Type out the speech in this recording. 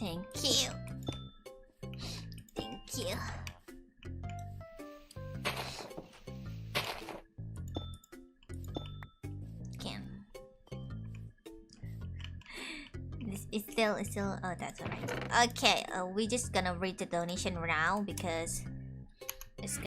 Thank you. Thank you. Can. This is still. Oh, that's alright. Okay, we're just gonna read the donation now because it's